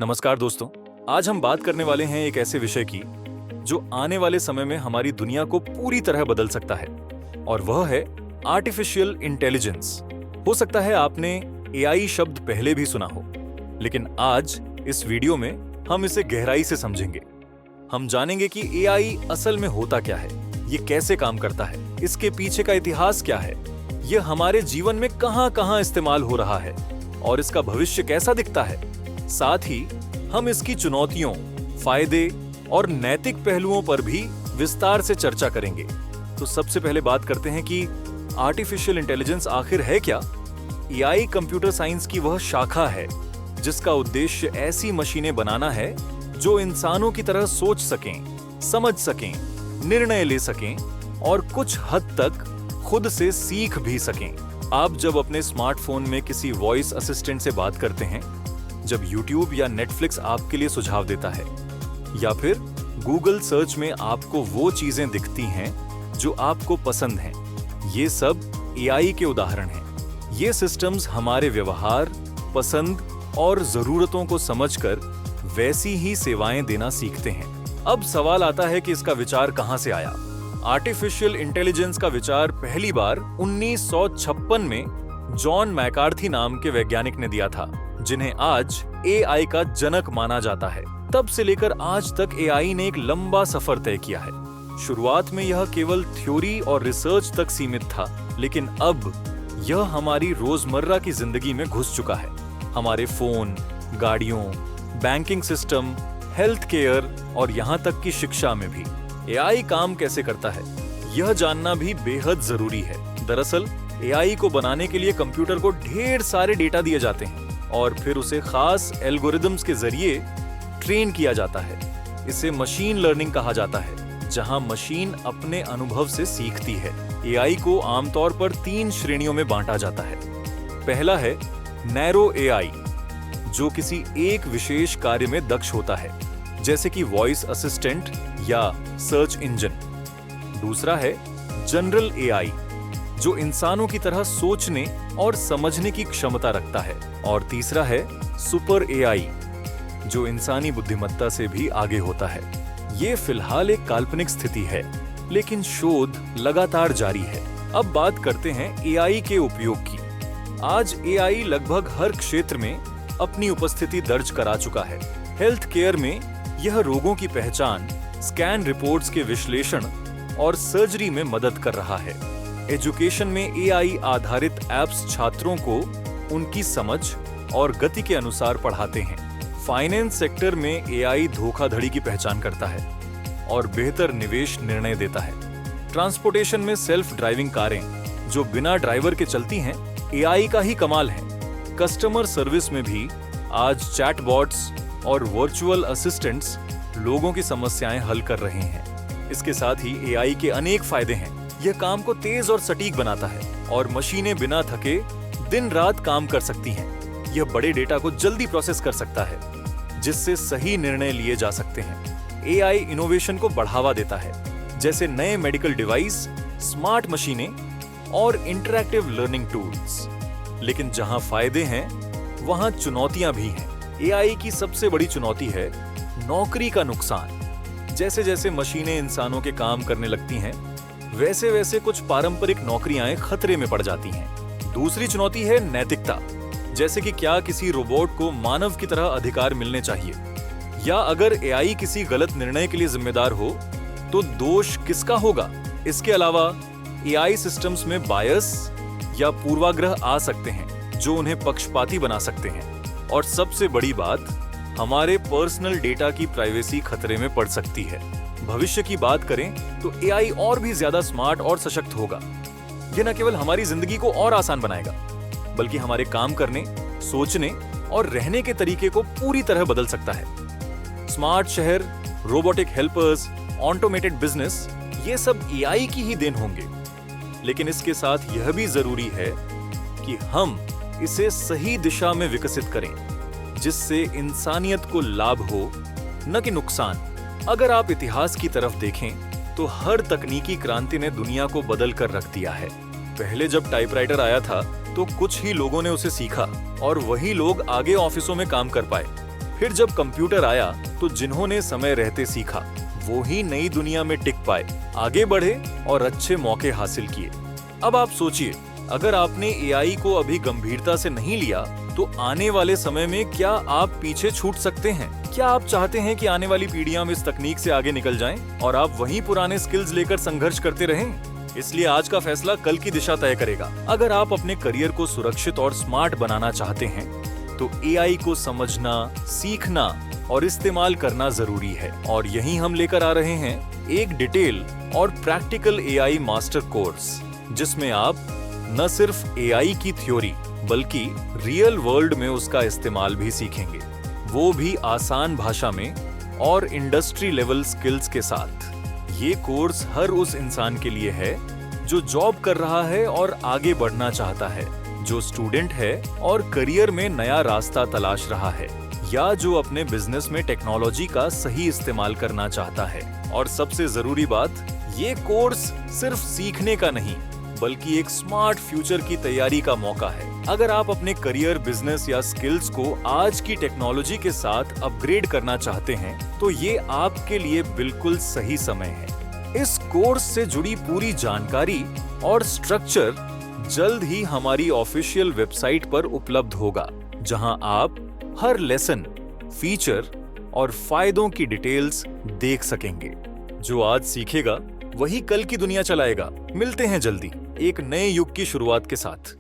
नमस्कार दोस्तों। आज हम बात करने वाले हैं एक ऐसे विषय की जो आने वाले समय में हमारी दुनिया को पूरी तरह बदल सकता है, और वह है आर्टिफिशियल इंटेलिजेंस। हो सकता है आपने एआई शब्द पहले भी सुना हो, लेकिन आज इस वीडियो में हम इसे गहराई से समझेंगे। हम जानेंगे कि एआई असल में होता क्या है, ये कैसे काम करता है, इसके पीछे का इतिहास क्या है, यह हमारे जीवन में कहां-कहां इस्तेमाल हो रहा है और इसका भविष्य कैसा दिखता है। साथ ही हम इसकी चुनौतियों, फायदे और नैतिक पहलुओं पर भी विस्तार से चर्चा करेंगे। तो सबसे पहले बात करते हैं कि आर्टिफिशियल इंटेलिजेंस आखिर है क्या। एआई कंप्यूटर साइंस की वह शाखा है जिसका उद्देश्य ऐसी मशीनें बनाना है जो इंसानों की तरह सोच सकें, समझ सकें, निर्णय ले सकें और कुछ हद तक खुद से सीख भी सकें। आप जब अपने स्मार्टफोन में किसी वॉइस असिस्टेंट से बात करते हैं, जब YouTube या Netflix आपके लिए सुझाव देता है, या फिर Google सर्च में आपको वो चीजें दिखती हैं जो आपको पसंद हैं, ये सब एआई के उदाहरण हैं। ये सिस्टम्स हमारे व्यवहार, पसंद और जरूरतों को समझकर वैसी ही सेवाएं देना सीखते हैं। अब सवाल आता है कि इसका विचार कहां से आया। आर्टिफिशियल इंटेलिजेंस का विचार पहली बार 1956 में जॉन मैकार्थी नाम के वैज्ञानिक ने दिया था, जिन्हें आज एआई का जनक माना जाता है। तब से लेकर आज तक एआई ने एक लंबा सफर तय किया है। शुरुआत में यह केवल थ्योरी और रिसर्च तक सीमित था, लेकिन अब यह हमारी रोजमर्रा की जिंदगी में घुस चुका है। हमारे फोन, गाड़ियों, बैंकिंग सिस्टम, हेल्थ केयर और यहाँ तक कि शिक्षा में भी एआई काम कैसे करता है, यह जानना भी बेहद जरूरी है। दरअसल एआई को बनाने के लिए कंप्यूटर को ढेर सारे डेटा दिए जाते हैं और फिर उसे खास एल्गोरिदम्स के जरिए ट्रेन किया जाता है। इसे मशीन लर्निंग कहा जाता है, जहां मशीन अपने अनुभव से सीखती है। एआई को आमतौर पर 3 श्रेणियों में बांटा जाता है। पहला है नैरो एआई, जो किसी एक विशेष कार्य में दक्ष होता है, जैसे कि वॉइस असिस्टेंट या सर्च इंजन। दूसरा है जनरल एआई, जो इंसानों की तरह सोचने और समझने की क्षमता रखता है। और तीसरा है सुपर एआई, जो इंसानी बुद्धिमत्ता से भी आगे होता है। ये फिलहाल एक काल्पनिक स्थिति है, लेकिन शोध लगातार जारी है। अब बात करते हैं एआई के उपयोग की। आज एआई लगभग हर क्षेत्र में अपनी उपस्थिति दर्ज करा चुका है। हेल्थ केयर में यह रोगों की पहचान, स्कैन रिपोर्ट्स के विश्लेषण और सर्जरी में मदद कर रहा है। एजुकेशन में एआई आधारित एप्स छात्रों को उनकी समझ और गति के अनुसार पढ़ाते हैं। फाइनेंस सेक्टर में एआई धोखाधड़ी की पहचान करता है और बेहतर निवेश निर्णय देता है। ट्रांसपोर्टेशन में सेल्फ ड्राइविंग कारें जो बिना ड्राइवर के चलती हैं, एआई का ही कमाल है। कस्टमर सर्विस में भी आज चैटबॉट्स और वर्चुअल असिस्टेंट्स लोगों की समस्याएं हल कर रहे हैं। इसके साथ ही एआई के अनेक फायदे हैं। यह काम को तेज और सटीक बनाता है और मशीनें बिना थके दिन रात काम कर सकती हैं। यह बड़े डेटा को जल्दी प्रोसेस कर सकता है, जिससे सही निर्णय लिए जा सकते हैं। एआई इनोवेशन को बढ़ावा देता है, जैसे नए मेडिकल डिवाइस, स्मार्ट मशीनें और इंटरैक्टिव लर्निंग टूल्स। लेकिन जहां फायदे हैं, वहां चुनौतियां भी हैं। एआई की सबसे बड़ी चुनौती है नौकरी का नुकसान। जैसे जैसे मशीनें इंसानों के काम करने लगती हैं, वैसे वैसे कुछ पारंपरिक नौकरियां खतरे में पड़ जाती हैं। दूसरी चुनौती है नैतिकता, जैसे कि क्या किसी रोबोट को मानव की तरह अधिकार मिलने चाहिए, या अगर एआई किसी गलत निर्णय के लिए जिम्मेदार हो तो दोष किसका होगा। इसके अलावा एआई सिस्टम्स में बायस या पूर्वाग्रह आ सकते हैं जो उन्हें पक्षपाती बना सकते हैं। और सबसे बड़ी बात, हमारे पर्सनल डेटा की प्राइवेसी खतरे में पड़ सकती है। भविष्य की बात करें तो एआई और भी ज्यादा स्मार्ट और सशक्त होगा। यह न केवल हमारी जिंदगी को और आसान बनाएगा, बल्कि हमारे काम करने, सोचने और रहने के तरीके को पूरी तरह बदल सकता है। स्मार्ट शहर, रोबोटिक हेल्पर्स, ऑटोमेटेड बिजनेस, ये सब एआई की ही देन होंगे। लेकिन इसके साथ यह भी जरूरी है कि हम इसे सही दिशा में विकसित करें, जिससे इंसानियत को लाभ हो, न कि नुकसान। अगर आप इतिहास की तरफ देखें तो हर तकनीकी क्रांति ने दुनिया को बदल कर रख दिया है। पहले जब टाइपराइटर आया था तो कुछ ही लोगों ने उसे सीखा और वही लोग आगे ऑफिसों में काम कर पाए। फिर जब कंप्यूटर आया तो जिन्होंने समय रहते सीखा वो ही नई दुनिया में टिक पाए, आगे बढ़े और अच्छे मौके हासिल किए। अब आप सोचिए, अगर आपने एआई को अभी गंभीरता से नहीं लिया तो आने वाले समय में क्या आप पीछे छूट सकते हैं? क्या आप चाहते हैं कि आने वाली पीढ़ियां इस तकनीक से आगे निकल जाएं और आप वहीं पुराने स्किल्स लेकर संघर्ष करते रहें? इसलिए आज का फैसला कल की दिशा तय करेगा। अगर आप अपने करियर को सुरक्षित और स्मार्ट बनाना चाहते हैं तो एआई को समझना, सीखना और इस्तेमाल करना जरूरी है। और यहीं हम लेकर आ रहे हैं एक डिटेल और प्रैक्टिकल एआई मास्टर कोर्स, जिसमें आप न सिर्फ एआई की थ्योरी बल्कि रियल वर्ल्ड में उसका इस्तेमाल भी सीखेंगे, वो भी आसान भाषा में और इंडस्ट्री लेवल स्किल्स के साथ। ये कोर्स हर उस इंसान के लिए है जो जॉब कर रहा है और आगे बढ़ना चाहता है, जो स्टूडेंट है और करियर में नया रास्ता तलाश रहा है, या जो अपने बिजनेस में टेक्नोलॉजी का सही इस्तेमाल करना चाहता है। और सबसे जरूरी बात, ये कोर्स सिर्फ सीखने का नहीं बल्कि एक स्मार्ट फ्यूचर की तैयारी का मौका है। अगर आप अपने करियर, बिजनेस या स्किल्स को आज की टेक्नोलॉजी के साथ अपग्रेड करना चाहते हैं तो ये आपके लिए बिल्कुल सही समय है। इस कोर्स से जुड़ी पूरी जानकारी और स्ट्रक्चर जल्द ही हमारी ऑफिशियल वेबसाइट पर उपलब्ध होगा, जहां आप हर लेसन, फीचर और फायदों की डिटेल्स देख सकेंगे। जो आज सीखेगा वही कल की दुनिया चलाएगा। मिलते हैं जल्दी एक नए युग की शुरुआत के साथ।